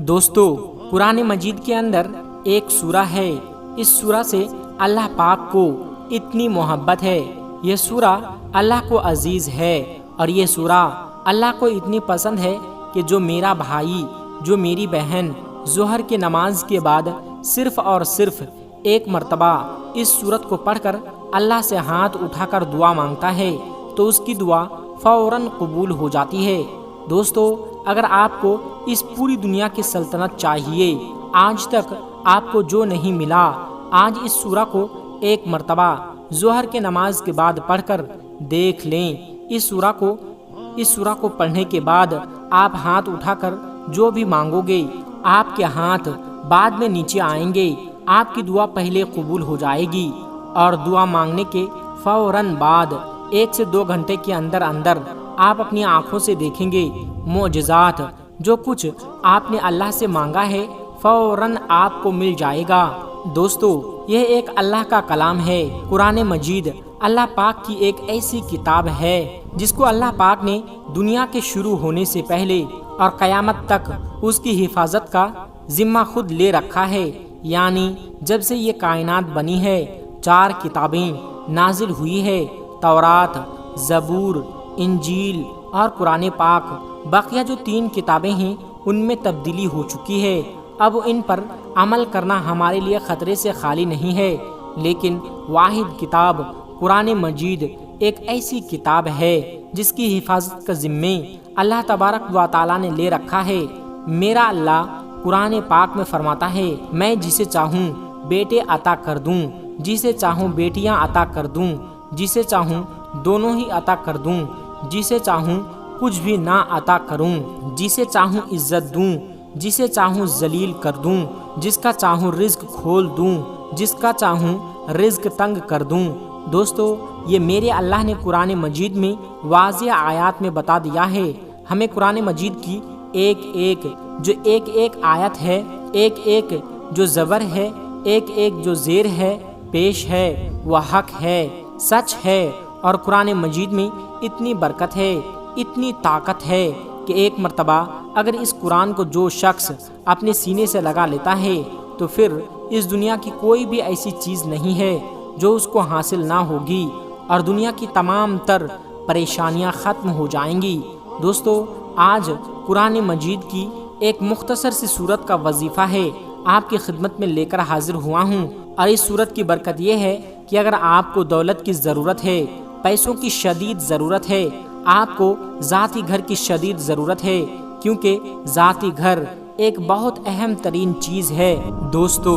دوستو، قرآن مجید کے اندر ایک سورہ ہے، اس سورہ سے اللہ پاک کو اتنی محبت ہے، یہ سورہ اللہ کو عزیز ہے، اور یہ سورہ اللہ کو اتنی پسند ہے کہ جو میرا بھائی، جو میری بہن ظہر کی نماز کے بعد صرف اور صرف ایک مرتبہ اس سورت کو پڑھ کر اللہ سے ہاتھ اٹھا کر دعا مانگتا ہے تو اس کی دعا فوراً قبول ہو جاتی ہے۔ دوستو، اگر آپ کو اس پوری دنیا کی سلطنت چاہیے، آج تک آپ کو جو نہیں ملا، آج اس سورہ کو ایک مرتبہ ظہر کے نماز کے بعد پڑھ کر دیکھ لیں۔ اس سورہ کو پڑھنے کے بعد آپ ہاتھ اٹھا کر جو بھی مانگو گے، آپ کے ہاتھ بعد میں نیچے آئیں گے، آپ کی دعا پہلے قبول ہو جائے گی، اور دعا مانگنے کے فوراً بعد 1 سے 2 گھنٹے کے اندر آپ اپنی آنکھوں سے دیکھیں گے معجزات۔ جو کچھ آپ نے اللہ سے مانگا ہے فوراً آپ کو مل جائے گا۔ دوستو، یہ ایک اللہ کا کلام ہے۔ قرآن مجید اللہ پاک کی ایک ایسی کتاب ہے جس کو اللہ پاک نے دنیا کے شروع ہونے سے پہلے اور قیامت تک اس کی حفاظت کا ذمہ خود لے رکھا ہے، یعنی جب سے یہ کائنات بنی ہے 4 کتابیں نازل ہوئی ہے، تورات، زبور، انجیل اور قرآن پاک۔ باقیہ جو 3 کتابیں ہیں ان میں تبدیلی ہو چکی ہے، اب ان پر عمل کرنا ہمارے لیے خطرے سے خالی نہیں ہے، لیکن واحد کتاب قرآن مجید ایک ایسی کتاب ہے جس کی حفاظت کا ذمہ اللہ تبارک و تعالیٰ نے لے رکھا ہے۔ میرا اللہ قرآن پاک میں فرماتا ہے، میں جسے چاہوں بیٹے عطا کر دوں، جسے چاہوں بیٹیاں عطا کر دوں، جسے چاہوں دونوں ہی عطا کر دوں، جسے چاہوں کچھ بھی نہ عطا کروں، جسے چاہوں عزت دوں، جسے چاہوں ذلیل کر دوں، جس کا چاہوں رزق کھول دوں، جس کا چاہوں رزق تنگ کر دوں۔ دوستو، یہ میرے اللہ نے قرآن مجید میں واضح آیات میں بتا دیا ہے۔ ہمیں قرآن مجید کی ایک ایک آیت ہے، ایک جو زبر ہے، ایک جو زیر ہے، پیش ہے، وہ حق ہے، سچ ہے، اور قرآن مجید میں اتنی برکت ہے، اتنی طاقت ہے کہ ایک مرتبہ اگر اس قرآن کو جو شخص اپنے سینے سے لگا لیتا ہے تو پھر اس دنیا کی کوئی بھی ایسی چیز نہیں ہے جو اس کو حاصل نہ ہوگی، اور دنیا کی تمام تر پریشانیاں ختم ہو جائیں گی۔ دوستو، آج قرآن مجید کی ایک مختصر سی سورت کا وظیفہ ہے آپ کی خدمت میں لے کر حاضر ہوا ہوں، اور اس سورت کی برکت یہ ہے کہ اگر آپ کو دولت کی ضرورت ہے، پیسوں کی شدید ضرورت ہے، آپ کو ذاتی گھر کی شدید ضرورت ہے، کیونکہ ذاتی گھر ایک بہت اہم ترین چیز ہے۔ دوستو،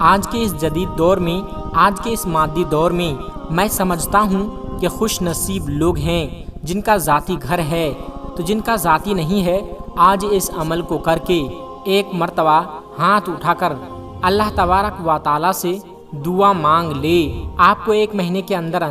آج کے اس جدید دور میں، آج کے اس مادی دور میں میں سمجھتا ہوں کہ خوش نصیب لوگ ہیں جن کا ذاتی گھر ہے، تو جن کا ذاتی نہیں ہے آج اس عمل کو کر کے ایک مرتبہ ہاتھ اٹھا کر اللہ تبارک و تعالیٰ سے دعا مانگ لے، آپ کو 1 مہینے کے اندر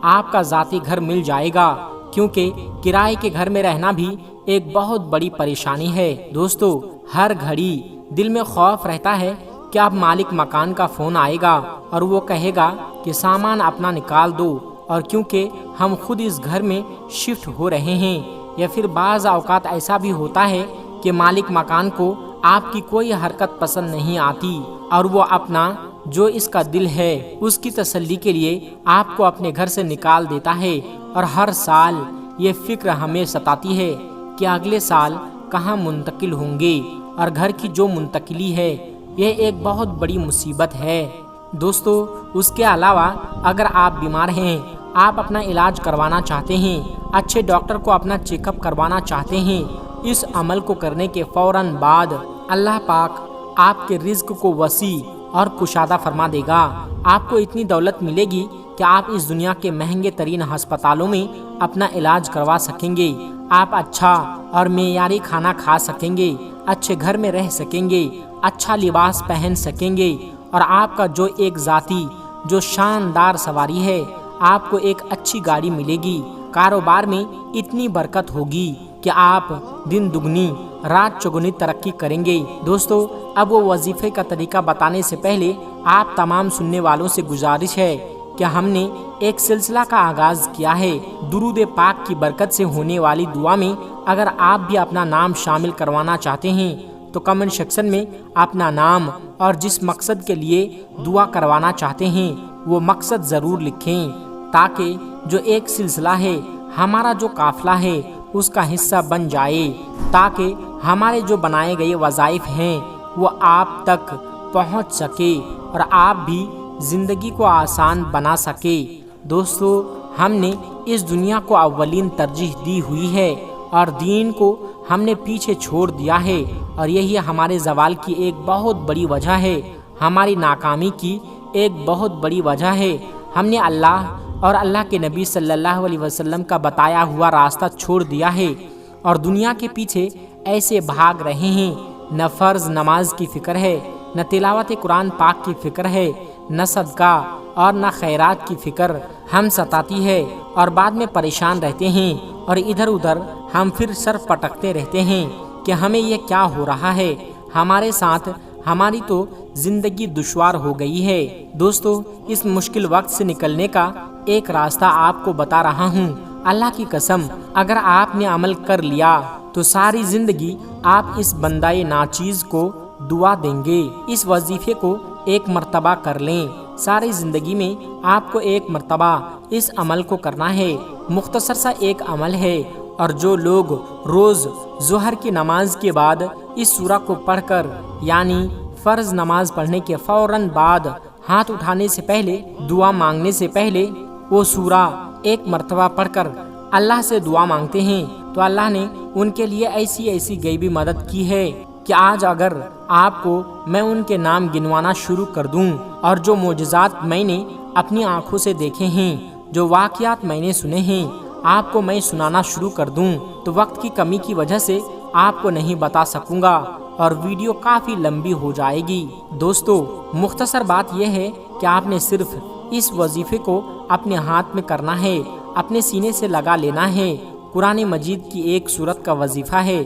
آپ کا ذاتی گھر مل جائے گا، کیونکہ کرائے کے گھر میں رہنا بھی ایک بہت بڑی پریشانی ہے۔ دوستو، ہر گھڑی دل میں خوف رہتا ہے کہ اب مالک مکان کا فون آئے گا اور وہ کہے گا کہ سامان اپنا نکال دو، اور کیونکہ ہم خود اس گھر میں شفٹ ہو رہے ہیں، یا پھر بعض اوقات ایسا بھی ہوتا ہے کہ مالک مکان کو آپ کی کوئی حرکت پسند نہیں آتی، اور وہ اپنا جو اس کا دل ہے اس کی تسلی کے لیے آپ کو اپنے گھر سے نکال دیتا ہے، اور ہر سال یہ فکر ہمیں ستاتی ہے کہ اگلے سال کہاں منتقل ہوں گے، اور گھر کی جو منتقلی ہے یہ ایک بہت بڑی مصیبت ہے۔ دوستو، اس کے علاوہ اگر آپ بیمار ہیں، آپ اپنا علاج کروانا چاہتے ہیں، اچھے ڈاکٹر کو اپنا چیک اپ کروانا چاہتے ہیں، اس عمل کو کرنے کے فوراً بعد اللہ پاک آپ کے رزق کو وسیع اور کشادہ فرما دے گا۔ آپ کو اتنی دولت ملے گی کہ آپ اس دنیا کے مہنگے ترین ہسپتالوں میں اپنا علاج کروا سکیں گے، آپ اچھا اور معیاری کھانا کھا سکیں گے، اچھے گھر میں رہ سکیں گے، اچھا لباس پہن سکیں گے، اور آپ کا جو ایک ذاتی جو شاندار سواری ہے، آپ کو ایک اچھی گاڑی ملے گی، کاروبار میں اتنی برکت ہوگی کہ آپ دن دگنی رات چگنی ترقی کریں گے۔ دوستو، اب وہ وظیفے کا طریقہ بتانے سے پہلے آپ تمام سننے والوں سے گزارش ہے کہ ہم نے ایک سلسلہ کا آغاز کیا ہے درود پاک کی برکت سے ہونے والی دعا میں۔ اگر آپ بھی اپنا نام شامل کروانا چاہتے ہیں تو کمنٹ سیکشن میں اپنا نام اور جس مقصد کے لیے دعا کروانا چاہتے ہیں وہ مقصد ضرور لکھیں، تاکہ جو ایک سلسلہ ہے، ہمارا جو قافلہ ہے، اس کا حصہ بن جائے، تاکہ ہمارے جو بنائے گئے وظائف ہیں وہ آپ تک پہنچ سکے اور آپ بھی زندگی کو آسان بنا سکے۔ دوستو، ہم نے اس دنیا کو اولین ترجیح دی ہوئی ہے اور دین کو ہم نے پیچھے چھوڑ دیا ہے، اور یہی ہمارے زوال کی ایک بہت بڑی وجہ ہے، ہماری ناکامی کی ایک بہت بڑی وجہ ہے۔ ہم نے اللہ اور اللہ کے نبی صلی اللہ علیہ وسلم کا بتایا ہوا راستہ چھوڑ دیا ہے اور دنیا کے پیچھے ایسے بھاگ رہے ہیں، نہ فرض نماز کی فکر ہے، نہ تلاوت قرآن پاک کی فکر ہے، نہ صدقہ اور نہ خیرات کی فکر ہم ستاتی ہے، اور بعد میں پریشان رہتے ہیں، اور ادھر ادھر ہم پھر سر پٹکتے رہتے ہیں کہ ہمیں یہ کیا ہو رہا ہے ہمارے ساتھ، ہماری تو زندگی دشوار ہو گئی ہے۔ دوستو، اس مشکل وقت سے نکلنے کا ایک راستہ آپ کو بتا رہا ہوں۔ اللہ کی قسم، اگر آپ نے عمل کر لیا تو ساری زندگی آپ اس بندہ ناچیز کو دعا دیں گے۔ اس وظیفے کو ایک مرتبہ کر لیں، ساری زندگی میں آپ کو ایک مرتبہ اس عمل کو کرنا ہے۔ مختصر سا ایک عمل ہے، اور جو لوگ روز ظہر کی نماز کے بعد اس سورہ کو پڑھ کر، یعنی فرض نماز پڑھنے کے فوراً بعد ہاتھ اٹھانے سے پہلے، دعا مانگنے سے پہلے وہ سورہ ایک مرتبہ پڑھ کر اللہ سے دعا مانگتے ہیں، تو اللہ نے ان کے لیے ایسی غیبی مدد کی ہے کہ آج اگر آپ کو میں ان کے نام گنوانا شروع کر دوں، اور جو معجزات میں نے اپنی آنکھوں سے دیکھے ہیں، جو واقعات میں نے سنے ہیں، آپ کو میں سنانا شروع کر دوں، تو وقت کی کمی کی وجہ سے آپ کو نہیں بتا سکوں گا اور ویڈیو کافی لمبی ہو جائے گی۔ دوستو، مختصر بات یہ ہے کہ آپ نے صرف اس وظیفے کو اپنے ہاتھ میں کرنا ہے، اپنے سینے سے لگا لینا ہے۔ قرآن مجید کی ایک سورت کا وظیفہ ہے۔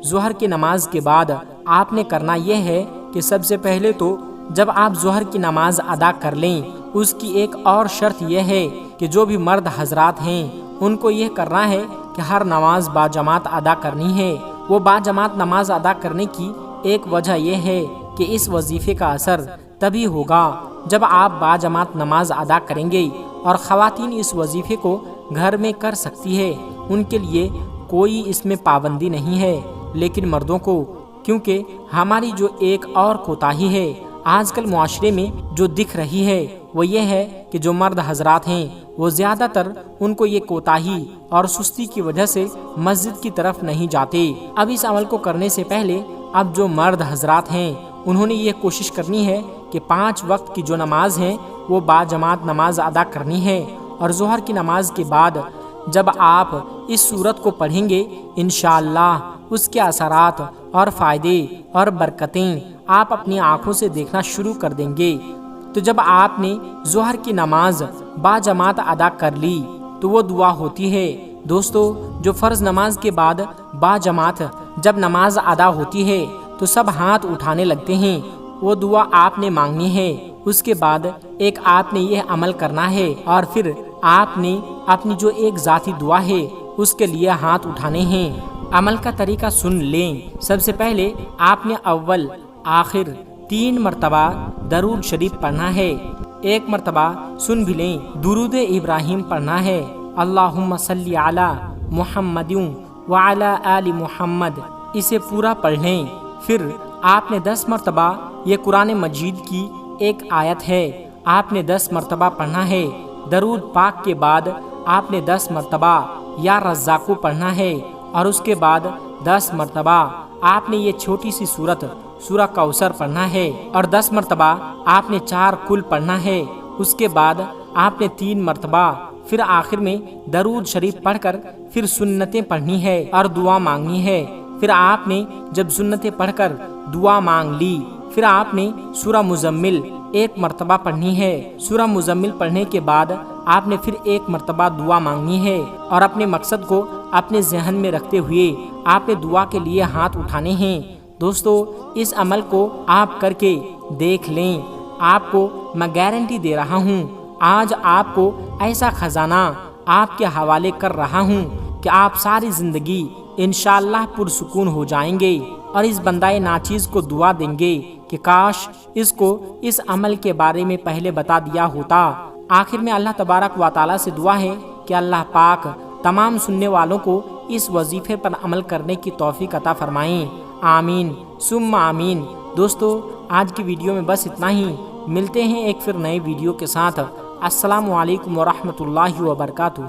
ظہر کی نماز کے بعد آپ نے کرنا یہ ہے کہ سب سے پہلے تو جب آپ ظہر کی نماز ادا کر لیں، اس کی ایک اور شرط یہ ہے کہ جو بھی مرد حضرات ہیں ان کو یہ کرنا ہے کہ ہر نماز باجماعت ادا کرنی ہے۔ وہ باجماعت نماز ادا کرنے کی ایک وجہ یہ ہے کہ اس وظیفے کا اثر تبھی ہوگا جب آپ باجماعت نماز ادا کریں گے، اور خواتین اس وظیفے کو گھر میں کر سکتی ہے، ان کے لیے کوئی اس میں پابندی نہیں ہے، لیکن مردوں کو، کیونکہ ہماری جو ایک اور کوتاہی ہے آج کل معاشرے میں جو دکھ رہی ہے وہ یہ ہے کہ جو مرد حضرات ہیں وہ زیادہ تر ان کو یہ کوتاہی اور سستی کی وجہ سے مسجد کی طرف نہیں جاتے۔ اب اس عمل کو کرنے سے پہلے اب جو مرد حضرات ہیں انہوں نے یہ کوشش کرنی ہے کہ 5 وقت کی جو نماز ہیں وہ باجماعت نماز ادا کرنی ہے، اور ظہر کی نماز کے بعد جب آپ اس سورت کو پڑھیں گے، انشاءاللہ اس کے اثرات اور فائدے اور برکتیں آپ اپنی آنکھوں سے دیکھنا شروع کر دیں گے۔ تو جب آپ نے ظہر کی نماز باجماعت ادا کر لی تو وہ دعا ہوتی ہے۔ دوستو، جو فرض نماز کے بعد باجماعت جب نماز ادا ہوتی ہے تو سب ہاتھ اٹھانے لگتے ہیں، وہ دعا آپ نے مانگنی ہے۔ اس کے بعد ایک آپ نے یہ عمل کرنا ہے، اور پھر آپ نے اپنی جو ایک ذاتی دعا ہے اس کے لیے ہاتھ اٹھانے ہیں۔ عمل کا طریقہ سن لیں۔ سب سے پہلے آپ نے اول آخر 3 مرتبہ درود شریف پڑھنا ہے۔ ایک مرتبہ سن بھی لیں، درود ابراہیم پڑھنا ہے، اللہم صلی علی محمد وعلی آل محمد، اسے پورا پڑھ لیں۔ پھر آپ نے 10 مرتبہ، یہ قرآن مجید کی ایک آیت ہے، آپ نے 10 مرتبہ پڑھنا ہے۔ درود پاک کے بعد آپ نے 10 مرتبہ یا رزاقو پڑھنا ہے، اور اس کے بعد 10 مرتبہ آپ نے یہ چھوٹی سی سورت سورہ کوثر پڑھنا ہے، اور 10 مرتبہ آپ نے 4 کل پڑھنا ہے۔ اس کے بعد آپ نے 3 مرتبہ، پھر آخر میں درود شریف پڑھ کر پھر سنتیں پڑھنی ہے اور دعا مانگنی ہے۔ پھر آپ نے جب سنتیں پڑھ کر دعا مانگ لی، پھر آپ نے سورہ مزمل 1 مرتبہ پڑھنی ہے۔ سورہ مزمل پڑھنے کے بعد آپ نے پھر 1 مرتبہ دعا مانگنی ہے، اور اپنے مقصد کو اپنے ذہن میں رکھتے ہوئے آپ نے دعا کے لیے ہاتھ اٹھانے ہیں۔ دوستو، اس عمل کو آپ کر کے دیکھ لیں، آپ کو میں گارنٹی دے رہا ہوں، آج آپ کو ایسا خزانہ آپ کے حوالے کر رہا ہوں کہ آپ ساری زندگی انشاءاللہ پرسکون ہو جائیں گے۔ اور اس بندہ ناچیز کو دعا دیں گے کہ کاش اس کو اس عمل کے بارے میں پہلے بتا دیا ہوتا۔ آخر میں اللہ تبارک و تعالیٰ سے دعا ہے کہ اللہ پاک تمام سننے والوں کو اس وظیفے پر عمل کرنے کی توفیق عطا فرمائیں۔ آمین ثم آمین۔ دوستو آج کی ویڈیو میں بس اتنا ہی، ملتے ہیں ایک پھر نئے ویڈیو کے ساتھ۔ السلام علیکم ورحمۃ اللہ وبرکاتہ۔